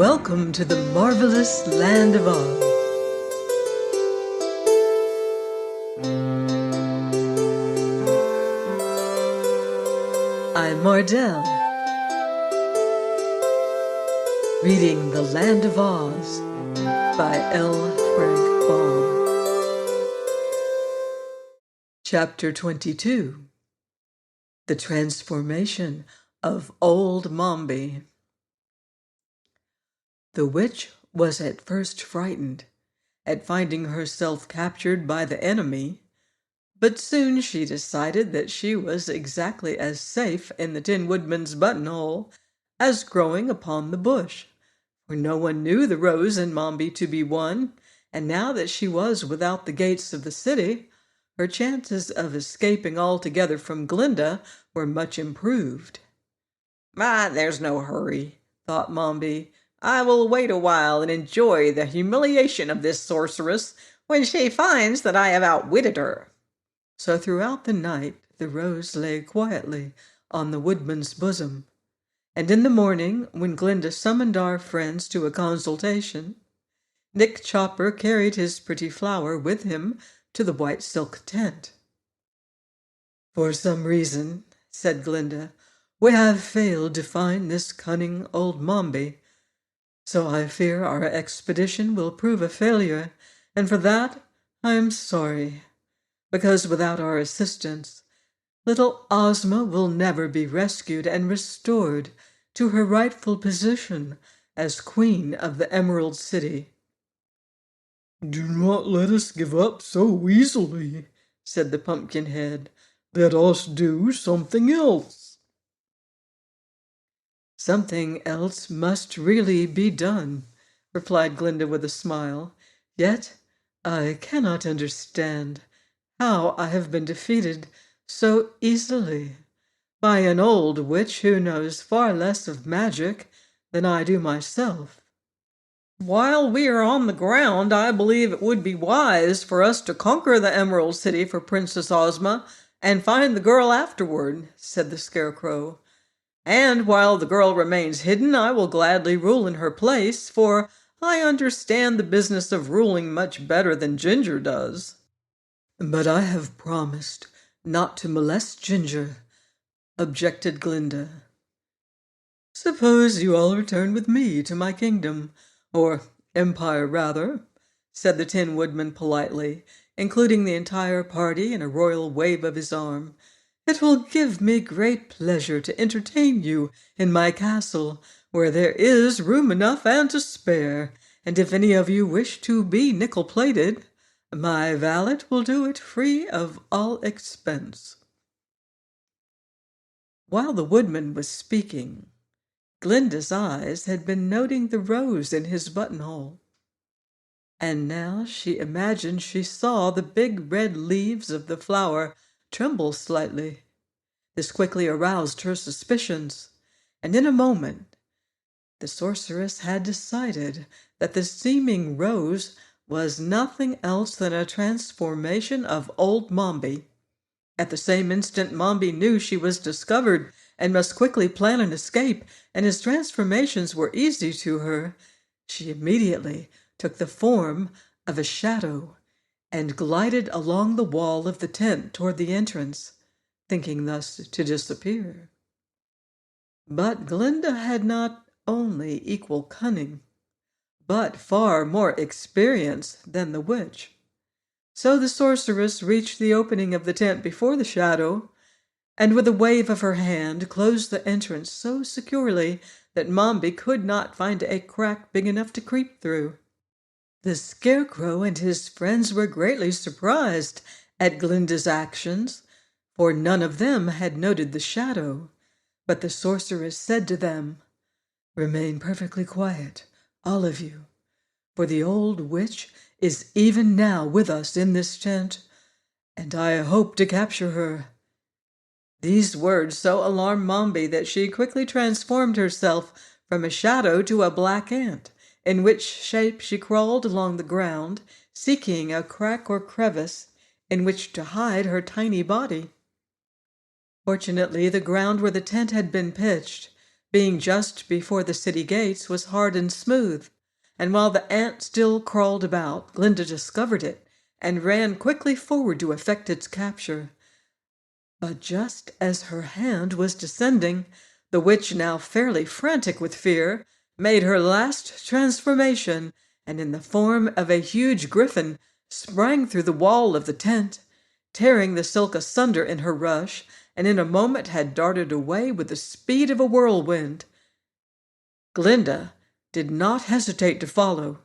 Welcome to the marvelous land of Oz. I'm Mardell, reading The Land of Oz by L. Frank Baum. Chapter 22. The Transformation of Old Mombi. The witch was at first frightened at finding herself captured by the enemy, but soon she decided that she was exactly as safe in the Tin Woodman's buttonhole as growing upon the bush, for no one knew the rose in Mombi to be one, and now that she was without the gates of the city, her chances of escaping altogether from Glinda were much improved. There's no hurry," thought Mombi. "I will wait a while and enjoy the humiliation of this sorceress when she finds that I have outwitted her." So throughout the night the rose lay quietly on the woodman's bosom, and in the morning, when Glinda summoned our friends to a consultation, Nick Chopper carried his pretty flower with him to the white silk tent. "For some reason," said Glinda, "we have failed to find this cunning old Mombi, so I fear our expedition will prove a failure, and for that I am sorry, because without our assistance, little Ozma will never be rescued and restored to her rightful position as Queen of the Emerald City." "Do not let us give up so easily," said the Pumpkinhead. "Let us do something else." "Something else must really be done," replied Glinda with a smile. "Yet I cannot understand how I have been defeated so easily by an old witch who knows far less of magic than I do myself." "While we are on the ground, I believe it would be wise for us to conquer the Emerald City for Princess Ozma and find the girl afterward," said the Scarecrow. "And while the girl remains hidden, I will gladly rule in her place, for I understand the business of ruling much better than Ginger does." "But I have promised not to molest Ginger," objected Glinda. "Suppose you all return with me to my kingdom, or empire rather," said the Tin Woodman politely, including the entire party in a royal wave of his arm. "It will give me great pleasure to entertain you in my castle, where there is room enough and to spare, and if any of you wish to be nickel-plated, my valet will do it free of all expense." While the woodman was speaking, Glinda's eyes had been noting the rose in his buttonhole, and now she imagined she saw the big red leaves of the flower tremble slightly. This quickly aroused her suspicions, and in a moment the sorceress had decided that the seeming rose was nothing else than a transformation of old Mombi. At the same instant, Mombi knew she was discovered and must quickly plan an escape, and his transformations were easy to her. She immediately took the form of a shadow and glided along the wall of the tent toward the entrance, thinking thus to disappear. But Glinda had not only equal cunning, but far more experience than the witch. So the sorceress reached the opening of the tent before the shadow, and with a wave of her hand closed the entrance so securely that Mombi could not find a crack big enough to creep through. The Scarecrow and his friends were greatly surprised at Glinda's actions, for none of them had noted the shadow. But the sorceress said to them, "Remain perfectly quiet, all of you, for the old witch is even now with us in this tent, and I hope to capture her." These words so alarmed Mombi that she quickly transformed herself from a shadow to a black ant, in which shape she crawled along the ground, seeking a crack or crevice in which to hide her tiny body. Fortunately, the ground where the tent had been pitched being just before the city gates, was hard and smooth, and while the ant still crawled about, Glinda discovered it and ran quickly forward to effect its capture. But just as her hand was descending, the witch, now fairly frantic with fear, made her last transformation, and in the form of a huge griffin, sprang through the wall of the tent, tearing the silk asunder in her rush, and in a moment had darted away with the speed of a whirlwind. Glinda did not hesitate to follow.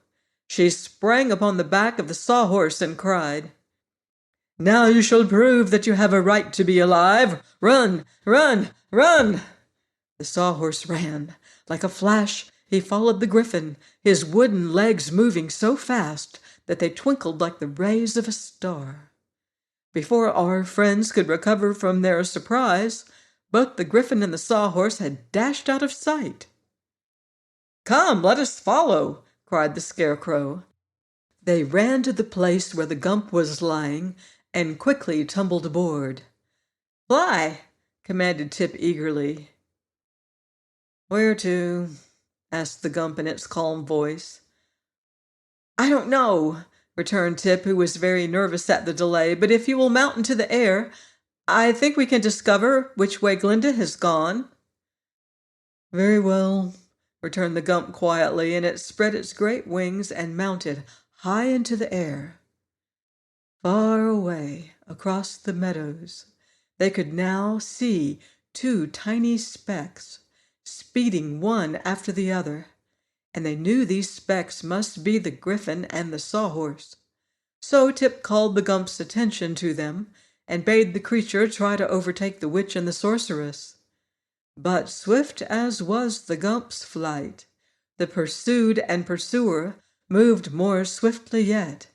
She sprang upon the back of the sawhorse and cried, "Now you shall prove that you have a right to be alive! Run, run, run!" The sawhorse ran. Like a flash, he followed the griffin, his wooden legs moving so fast that they twinkled like the rays of a star. Before our friends could recover from their surprise, both the griffin and the sawhorse had dashed out of sight. "Come, let us follow!" cried the Scarecrow. They ran to the place where the Gump was lying and quickly tumbled aboard. "Fly!" commanded Tip eagerly. "Where to?" asked the Gump in its calm voice. "I don't know," returned Tip, who was very nervous at the delay, "but if you will mount into the air, I think we can discover which way Glinda has gone." "Very well," returned the Gump quietly, and it spread its great wings and mounted high into the air. Far away across the meadows, they could now see two tiny specks, speeding one after the other, and they knew these specks must be the griffin and the sawhorse. So Tip called the Gump's attention to them and bade the creature try to overtake the witch and the sorceress. But swift as was the Gump's flight, the pursued and pursuer moved more swiftly yet,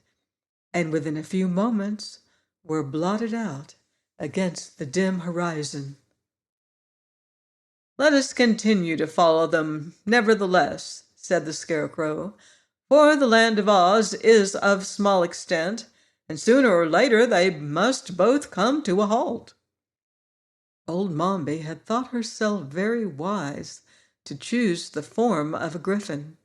and within a few moments were blotted out against the dim horizon. "Let us continue to follow them, nevertheless," said the Scarecrow, "for the land of Oz is of small extent, and sooner or later they must both come to a halt." Old Mombi had thought herself very wise to choose the form of a griffin,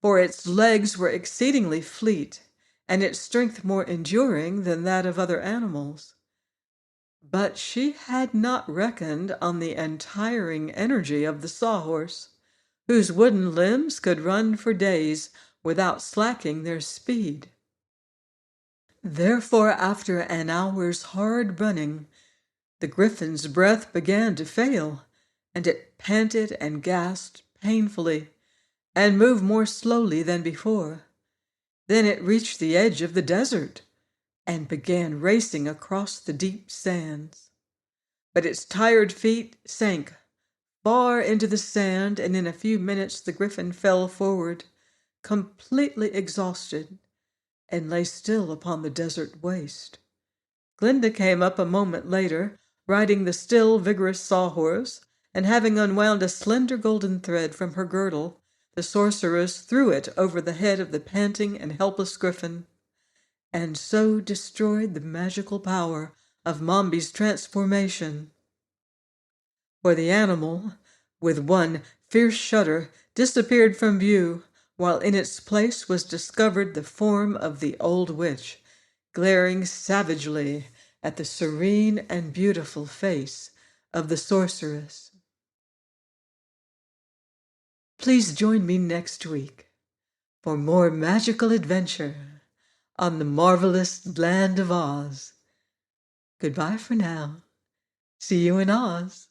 for its legs were exceedingly fleet, and its strength more enduring than that of other animals. But she had not reckoned on the untiring energy of the sawhorse, whose wooden limbs could run for days without slacking their speed. Therefore, after an hour's hard running, the griffin's breath began to fail, and it panted and gasped painfully, and moved more slowly than before. Then it reached the edge of the desert, and began racing across the deep sands. But its tired feet sank far into the sand, and in a few minutes the griffin fell forward, completely exhausted, and lay still upon the desert waste. Glinda came up a moment later, riding the still vigorous sawhorse, and having unwound a slender golden thread from her girdle, the sorceress threw it over the head of the panting and helpless griffin, and so destroyed the magical power of Mombi's transformation. For the animal, with one fierce shudder, disappeared from view, while in its place was discovered the form of the old witch, glaring savagely at the serene and beautiful face of the sorceress. Please join me next week for more magical adventure on the marvelous land of Oz. Goodbye for now. See you in Oz.